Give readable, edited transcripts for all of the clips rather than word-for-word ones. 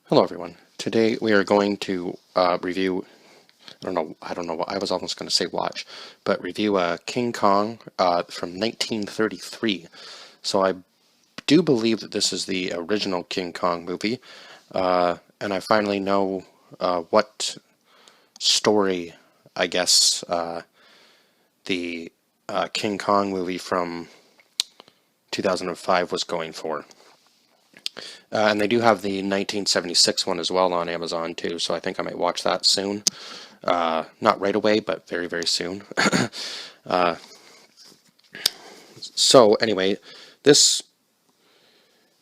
Hello everyone. Today we are going to review, I don't know, I was almost going to say watch, but review King Kong from 1933. So I do believe that this is the original King Kong movie, and I finally know what story, I guess, the King Kong movie from 2005 was going for. And they do have the 1976 one as well on Amazon too, so I think I might watch that soon. Not right away, but very, very soon. So anyway, this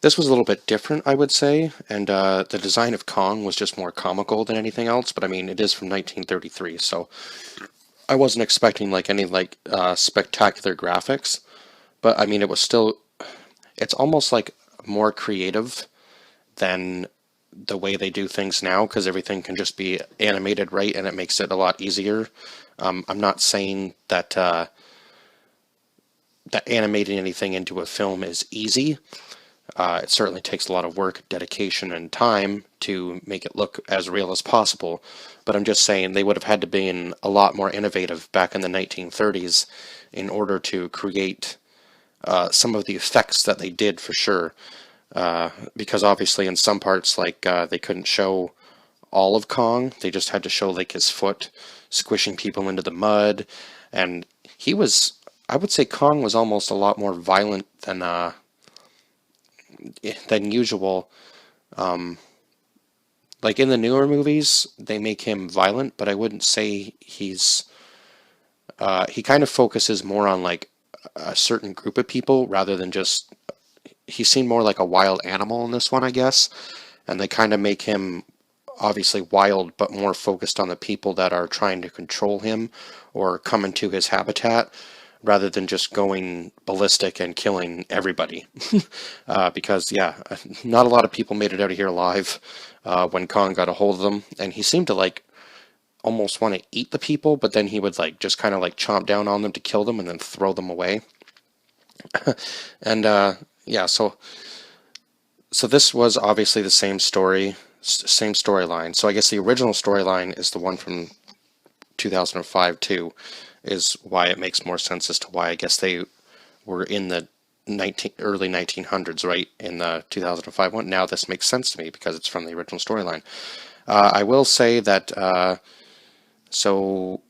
this was a little bit different, I would say, and the design of Kong was just more comical than anything else. But I mean, it is from 1933, so I wasn't expecting like any spectacular graphics. But I mean, it was still, it's almost like more creative than the way they do things now, because everything can just be animated right, and it makes it a lot easier. I'm not saying that that animating anything into a film is easy. It certainly takes a lot of work, dedication, and time to make it look as real as possible. But I'm just saying they would have had to be a lot more innovative back in the 1930s in order to create some of the effects that they did for sure. Because obviously in some parts, they couldn't show all of Kong. They just had to show like his foot squishing people into the mud, and he was. I would say Kong was almost a lot more violent than usual. Like in the newer movies, they make him violent, but I wouldn't say he's. He kind of focuses more on like a certain group of people rather than just. He seemed more like a wild animal in this one, I guess, and they kind of make him obviously wild, but more focused on the people that are trying to control him or come into his habitat, rather than just going ballistic and killing everybody. Because, yeah, not a lot of people made it out of here alive when Kong got a hold of them, and he seemed to like almost want to eat the people, but then he would like just kind of like chomp down on them to kill them and then throw them away. And yeah, so this was obviously the same story, same storyline. So I guess the original storyline is the one from 2005 too, is why it makes more sense as to why I guess they were in the early 1900s, right, in the 2005 one. Now this makes sense to me because it's from the original storyline. I will say that so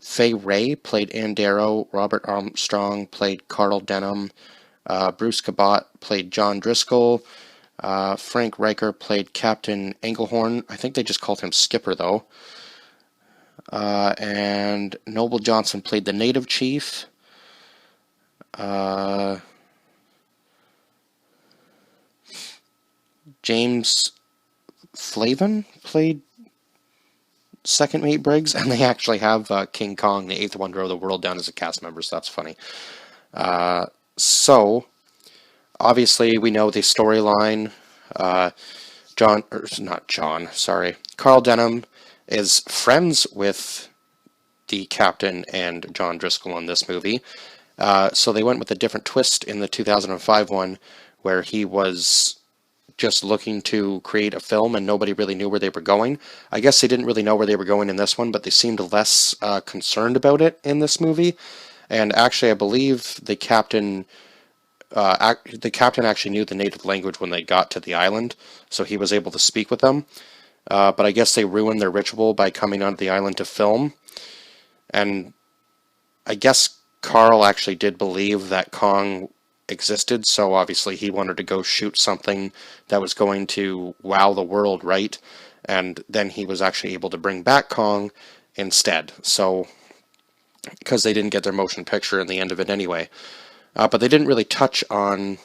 Fay Ray played Ann Darrow, Robert Armstrong played Carl Denham, Bruce Cabot played John Driscoll, Frank Riker played Captain Englehorn. I think they just called him Skipper though. And Noble Johnson played the native chief. James Flavin played Second Mate Briggs, and they actually have King Kong, the Eighth Wonder of the World, down as a cast member, so that's funny. So, obviously, we know the storyline. Carl Denham is friends with the captain and John Driscoll in this movie. So they went with a different twist in the 2005 one, where he was just looking to create a film and nobody really knew where they were going. I guess they didn't really know where they were going in this one, but they seemed less concerned about it in this movie. And actually, I believe the captain actually knew the native language when they got to the island, so he was able to speak with them. But I guess they ruined their ritual by coming onto the island to film. And I guess Carl actually did believe that Kong existed, so obviously he wanted to go shoot something that was going to wow the world, right? And then he was actually able to bring back Kong instead. So, because they didn't get their motion picture in the end of it anyway. But they didn't really touch on.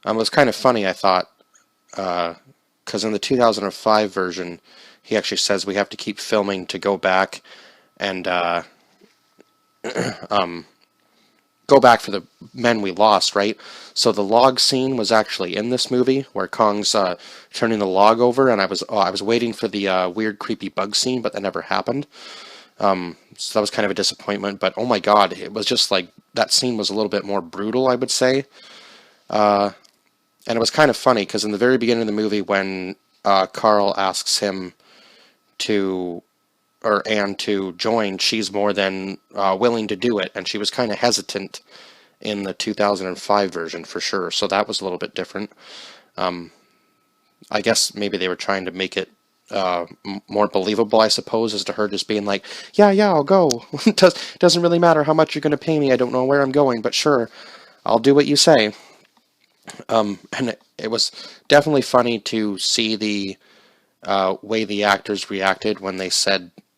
It was kind of funny, I thought, because in the 2005 version, he actually says we have to keep filming to go back and go back for the men we lost, right? So the log scene was actually in this movie where Kong's turning the log over, and I was waiting for the weird, creepy bug scene, but that never happened. So that was kind of a disappointment. But oh my God, it was just like that scene was a little bit more brutal, I would say. And it was kind of funny because in the very beginning of the movie, when Carl asks him to or Anne to join, she's more than willing to do it, and she was kind of hesitant in the 2005 version for sure. So that was a little bit different. I guess maybe they were trying to make it more believable, I suppose, as to her just being like, yeah, yeah, I'll go. Doesn't really matter how much you're going to pay me. I don't know where I'm going, but sure, I'll do what you say. And it was definitely funny to see the way the actors reacted when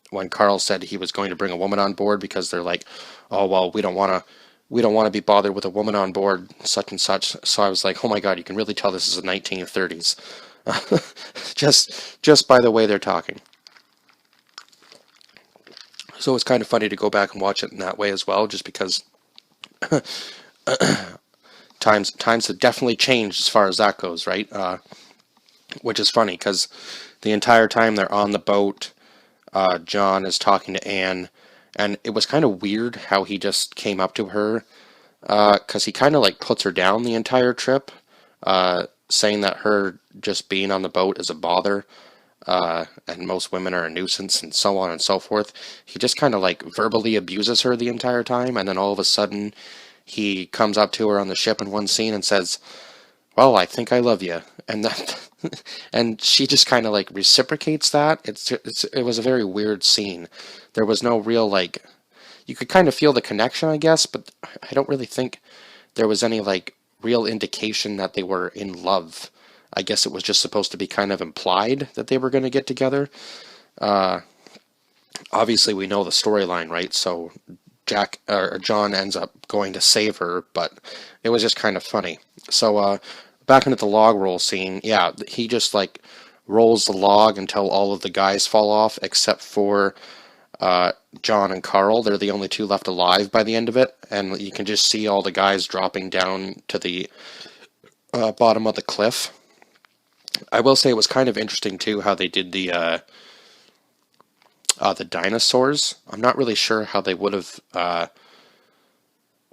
when Carl said he was going to bring a woman on board, because they're like, oh well, we don't want to be bothered with a woman on board, such and such. So I was like, oh my god, you can really tell this is the 1930s, just by the way they're talking. So it's kind of funny to go back and watch it in that way as well, just because times have definitely changed as far as that goes, right? Which is funny because the entire time they're on the boat, John is talking to Anne, and it was kind of weird how he just came up to her, because he kind of like puts her down the entire trip, saying that her just being on the boat is a bother, and most women are a nuisance, and so on and so forth. He just kind of like verbally abuses her the entire time, and then all of a sudden he comes up to her on the ship in one scene and says, well, I think I love you. And that, and she just kind of like reciprocates that. It was a very weird scene. There was no real, like, you could kind of feel the connection, I guess, but I don't really think there was any like real indication that they were in love. I guess it was just supposed to be kind of implied that they were going to get together. Obviously we know the storyline, right? So John ends up going to save her, but it was just kind of funny. So back into the log roll scene, yeah, he just like rolls the log until all of the guys fall off except for John and Carl. They're the only two left alive by the end of it, and you can just see all the guys dropping down to the bottom of the cliff. I will say it was kind of interesting too how they did the dinosaurs. I'm not really sure how they would have,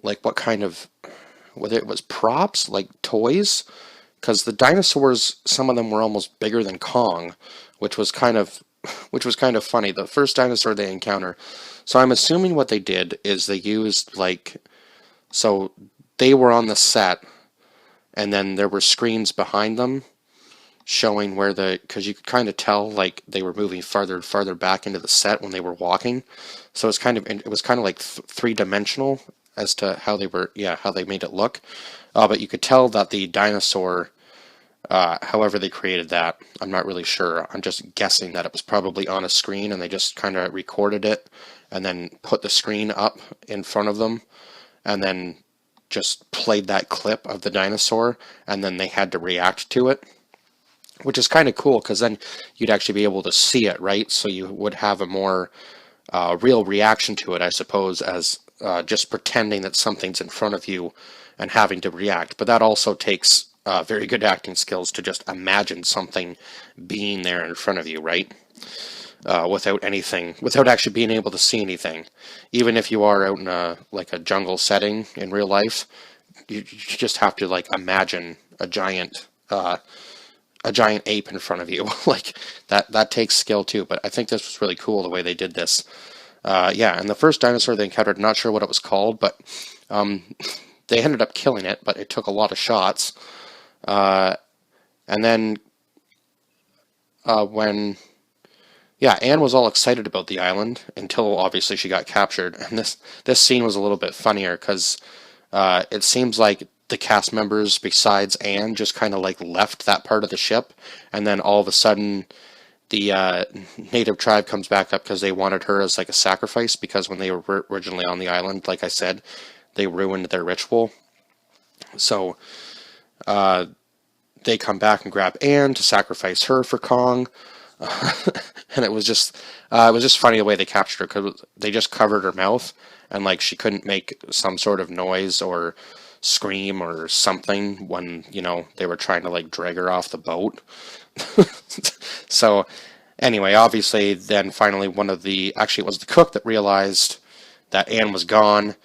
like what kind of, whether it was props, like toys, because the dinosaurs, some of them were almost bigger than Kong, which was kind of, funny. The first dinosaur they encounter. So I'm assuming what they did is they used like, so they were on the set, and then there were screens behind them showing where because you could kind of tell like they were moving farther and farther back into the set when they were walking. So it was kind of like three-dimensional as to how they were, yeah, how they made it look. But you could tell that the dinosaur, however they created that, I'm not really sure. I'm just guessing that it was probably on a screen and they just kind of recorded it and then put the screen up in front of them and then just played that clip of the dinosaur, and then they had to react to it, which is kind of cool because then you'd actually be able to see it, right? So you would have a more real reaction to it, I suppose, as just pretending that something's in front of you and having to react. But that also takes very good acting skills to just imagine something being there in front of you, right? Without actually being able to see anything. Even if you are out in like a jungle setting in real life, you just have to like imagine a giant ape in front of you. Like that takes skill too. But I think this was really cool the way they did this. Yeah, and the first dinosaur they encountered, not sure what it was called, but they ended up killing it, but it took a lot of shots. And then Anne was all excited about the island until obviously she got captured. And this scene was a little bit funnier because it seems like the cast members besides Anne just kind of like left that part of the ship, and then all of a sudden the native tribe comes back up because they wanted her as like a sacrifice, because when they were originally on the island, like I said, they ruined their ritual. So they come back and grab Anne to sacrifice her for Kong. And it was just funny the way they captured her, because they just covered her mouth and like she couldn't make some sort of noise or scream or something when, you know, they were trying to like drag her off the boat. So anyway, obviously then finally actually it was the cook that realized that Anne was gone.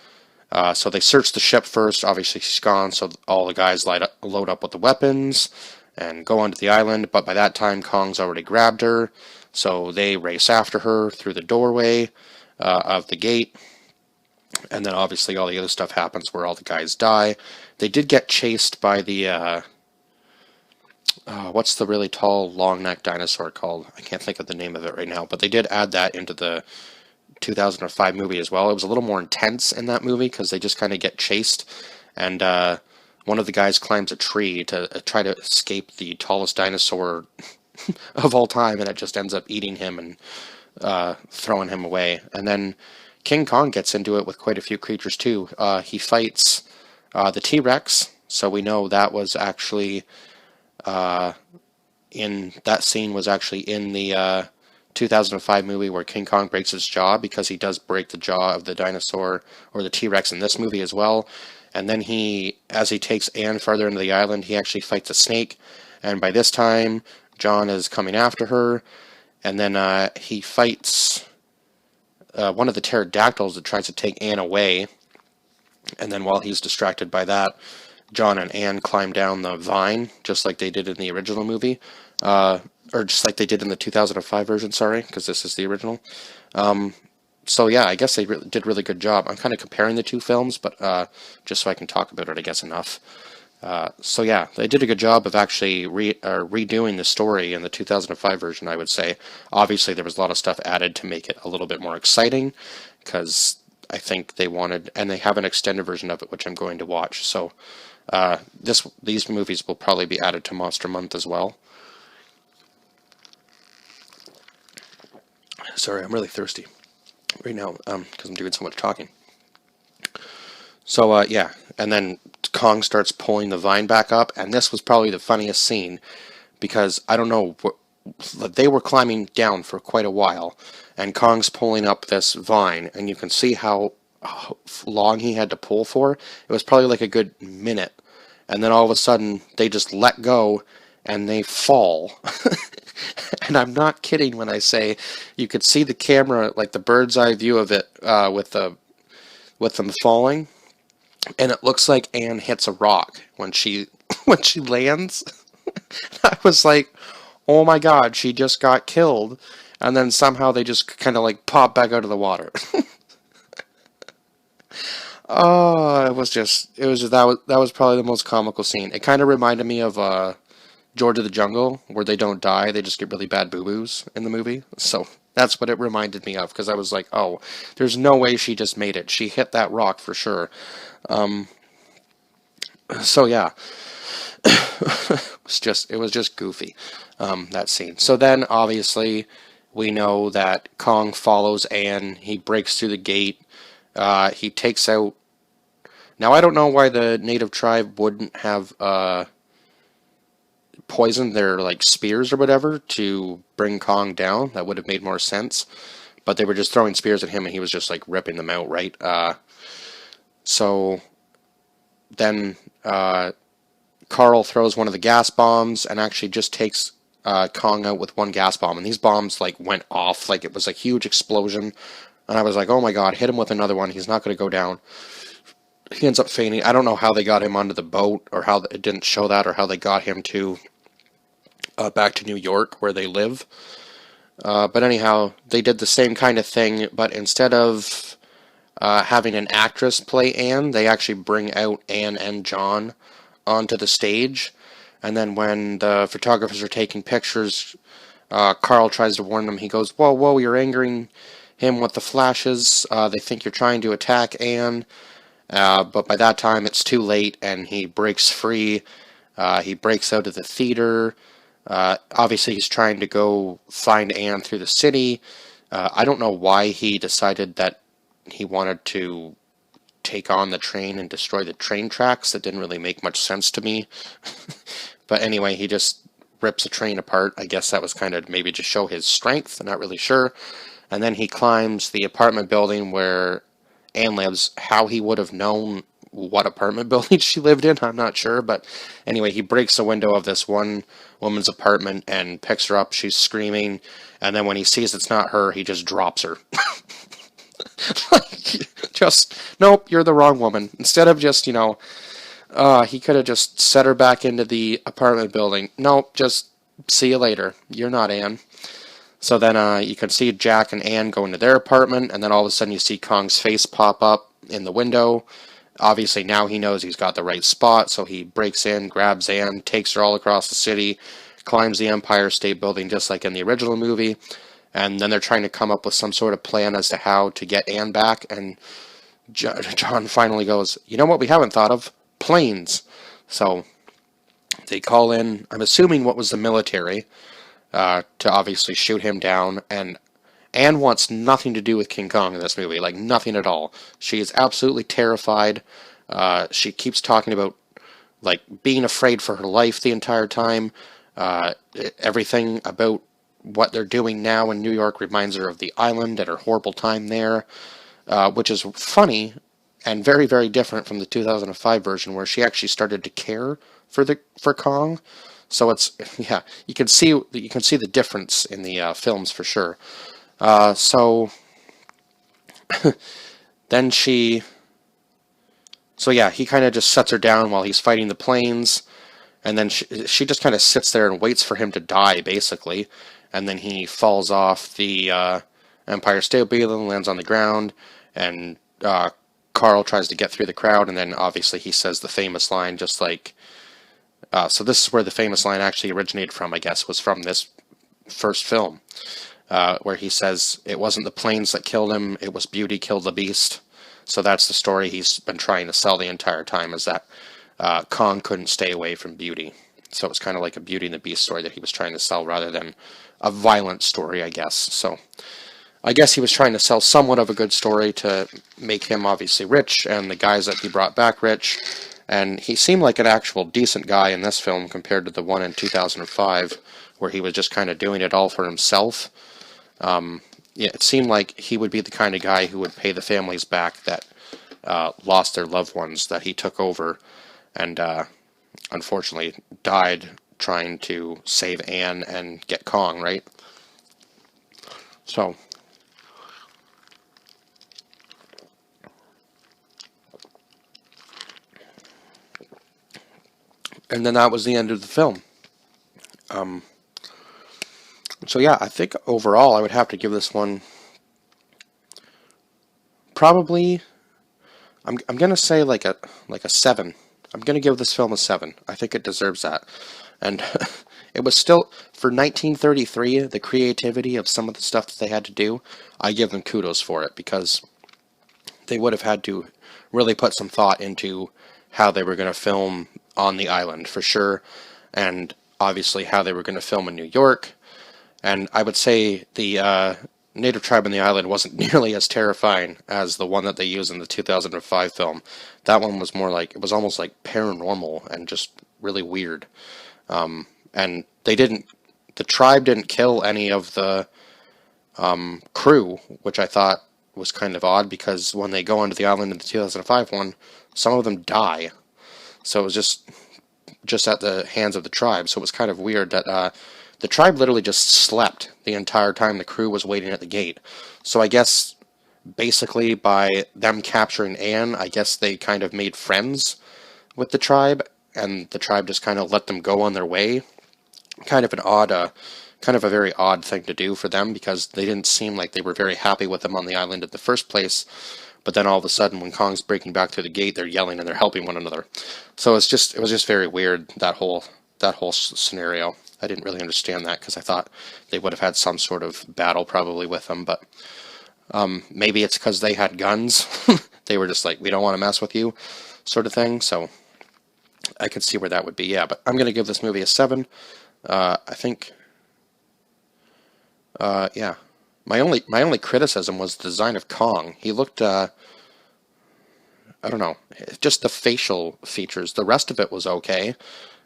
So they search the ship first. Obviously, she's gone, so all the guys load up with the weapons and go onto the island. But by that time, Kong's already grabbed her, so they race after her through the doorway of the gate. And then obviously all the other stuff happens where all the guys die. They did get chased by the, what's the really tall, long-necked dinosaur called? I can't think of the name of it right now, but they did add that into the 2005 movie as well. It was a little more intense in that movie because they just kind of get chased, and one of the guys climbs a tree to try to escape the tallest dinosaur of all time, and it just ends up eating him and throwing him away. And then King Kong gets into it with quite a few creatures too. He fights the T-Rex, so we know that was actually in that scene was actually in the 2005 movie where King Kong breaks his jaw, because he does break the jaw of the dinosaur or the T-Rex in this movie as well. And then as he takes Anne farther into the island, he actually fights a snake, and by this time John is coming after her, and then he fights one of the pterodactyls that tries to take Anne away, and then while he's distracted by that, John and Anne climb down the vine, just like they did in the original movie, or just like they did in the 2005 version, sorry, because this is the original. So yeah, I guess they did a really good job. I'm kind of comparing the two films, but just so I can talk about it, I guess, enough. So yeah, they did a good job of actually redoing the story in the 2005 version, I would say. Obviously, there was a lot of stuff added to make it a little bit more exciting, because I think they wanted, and they have an extended version of it, which I'm going to watch. So these movies will probably be added to Monster Month as well. Sorry, I'm really thirsty right now because I'm doing so much talking. So yeah, and then Kong starts pulling the vine back up, and this was probably the funniest scene, because I don't know, they were climbing down for quite a while, and Kong's pulling up this vine, and you can see how long he had to pull for. It was probably like a good minute, and then all of a sudden they just let go and they fall. And I'm not kidding when I say you could see the camera, like the bird's eye view of it, with them falling, and it looks like Anne hits a rock when she lands. I was like, oh my god, she just got killed, and then somehow they just kind of like pop back out of the water. Oh, that was probably the most comical scene. It kind of reminded me of George of the Jungle, where they don't die, they just get really bad boo-boos in the movie. So that's what it reminded me of, because I was like, oh, there's no way she just made it. She hit that rock for sure. So yeah, it was just goofy, that scene. So then obviously we know that Kong follows Anne. He breaks through the gate. He takes out. Now I don't know why the native tribe wouldn't have poisoned their like spears or whatever to bring Kong down. That would have made more sense. But they were just throwing spears at him, and he was just like ripping them out, right? So then Carl throws one of the gas bombs and actually just takes Kong out with one gas bomb. And these bombs like went off, like it was a huge explosion. And I was like, oh my god, hit him with another one. He's not going to go down. He ends up fainting. I don't know how they got him onto the boat, or how it didn't show that, or how they got him to back to New York where they live. But anyhow, they did the same kind of thing, but instead of having an actress play Anne, they actually bring out Anne and John onto the stage. And then when the photographers are taking pictures, Carl tries to warn them. He goes, whoa, whoa, you're angering him with the flashes. They think you're trying to attack Anne. But by that time, it's too late, and he breaks free. He breaks out of the theater. Obviously, he's trying to go find Anne through the city. I don't know why he decided that he wanted to take on the train and destroy the train tracks. That didn't really make much sense to me. But anyway, he just rips a train apart. I guess that was kind of maybe to show his strength. I'm not really sure. And then he climbs the apartment building where Anne lives. How he would have known what apartment building she lived in, I'm not sure. But anyway, he breaks the window of this one woman's apartment and picks her up. She's screaming. And then when he sees it's not her, he just drops her. Like, Just, nope, you're the wrong woman. Instead of just, he could have just set her back into the apartment building. Nope, just see you later. You're not Anne. So then you can see Jack and Anne go into their apartment, and then all of a sudden you see Kong's face pop up in the window. Obviously now he knows he's got the right spot, so he breaks in, grabs Anne, takes her all across the city, climbs the Empire State Building just like in the original movie, and then they're trying to come up with some sort of plan as to how to get Anne back, and John finally goes, you know what we haven't thought of? Planes. So they call in, I'm assuming what was the military, to obviously shoot him down, and Anne wants nothing to do with King Kong in this movie, like nothing at all. She is absolutely terrified. She keeps talking about like being afraid for her life the entire time. Everything about what they're doing now in New York reminds her of the island and her horrible time there, which is funny and very, very different from the 2005 version where she actually started to care for Kong. So it's, yeah, you can see the difference in the films for sure. So then yeah, he kind of just sets her down while he's fighting the planes, and then she just kind of sits there and waits for him to die, basically, and then he falls off the Empire State Building, lands on the ground, and Carl tries to get through the crowd, and then obviously he says the famous line, just like, so this is where the famous line actually originated from, I guess, was from this first film. Where he says, it wasn't the planes that killed him, it was beauty killed the beast. So that's the story he's been trying to sell the entire time, is that Kong couldn't stay away from beauty. So it's kind of like a Beauty and the Beast story that he was trying to sell rather than a violent story, I guess. So I guess he was trying to sell somewhat of a good story to make him obviously rich and the guys that he brought back rich. And he seemed like an actual decent guy in this film compared to the one in 2005 where he was just kind of doing it all for himself. Yeah, it seemed like he would be the kind of guy who would pay the families back that lost their loved ones that he took over and unfortunately died trying to save Anne and get Kong, right? So, and then that was the end of the film. So yeah, I think overall I would have to give this one probably, I'm gonna say like a 7. I'm gonna give this film a 7. I think it deserves that. And it was still, for 1933, the creativity of some of the stuff that they had to do, I give them kudos for it, because they would have had to really put some thought into how they were going to film on the island, for sure, and obviously how they were going to film in New York. And I would say the native tribe on the island wasn't nearly as terrifying as the one that they used in the 2005 film. That one was more like, it was almost like paranormal and just really weird. And the tribe didn't kill any of the crew, which I thought was kind of odd, because when they go onto the island in the 2005 one, some of them die. So it was just at the hands of the tribe. So it was kind of weird that the tribe literally just slept the entire time the crew was waiting at the gate. So I guess basically by them capturing Anne, I guess they kind of made friends with the tribe, and the tribe just kind of let them go on their way. Kind of an odd, kind of a very odd thing to do for them, because they didn't seem like they were very happy with them on the island in the first place. But then all of a sudden, when Kong's breaking back through the gate, they're yelling and they're helping one another. So it was just very weird, that whole scenario. I didn't really understand that, because I thought they would have had some sort of battle probably with them, but maybe it's because they had guns. They were just like, we don't want to mess with you, sort of thing. So I could see where that would be, yeah. But I'm going to give this movie a 7. I think, yeah. My only criticism was the design of Kong. He looked, I don't know, just the facial features. The rest of it was okay.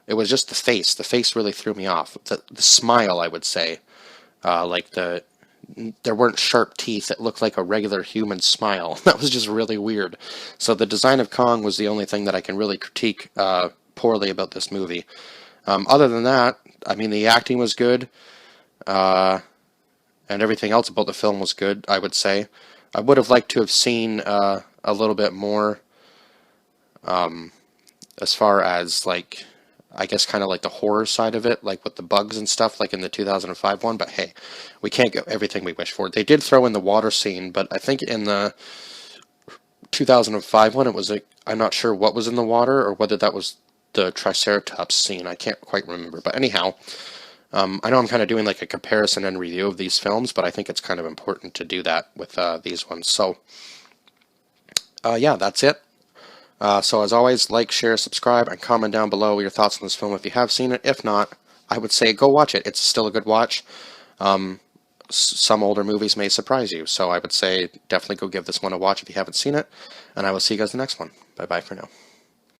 It was just the face. The face really threw me off. The smile, I would say, like there weren't sharp teeth. It looked like a regular human smile. That was just really weird. So the design of Kong was the only thing that I can really critique poorly about this movie. Other than that, I mean, the acting was good, and everything else about the film was good, I would say. I would have liked to have seen a little bit more as far as like, I guess kind of like the horror side of it, like with the bugs and stuff, like in the 2005 one. But hey, we can't get everything we wish for. They did throw in the water scene, but I think in the 2005 one, it was like, I'm not sure what was in the water or whether that was the Triceratops scene. I can't quite remember. But anyhow, I know I'm kind of doing like a comparison and review of these films, but I think it's kind of important to do that with these ones. So, yeah, that's it. So as always, like, share, subscribe, and comment down below your thoughts on this film if you have seen it. If not, I would say go watch it. It's still a good watch. Some older movies may surprise you, so I would say definitely go give this one a watch if you haven't seen it. And I will see you guys in the next one. Bye-bye for now.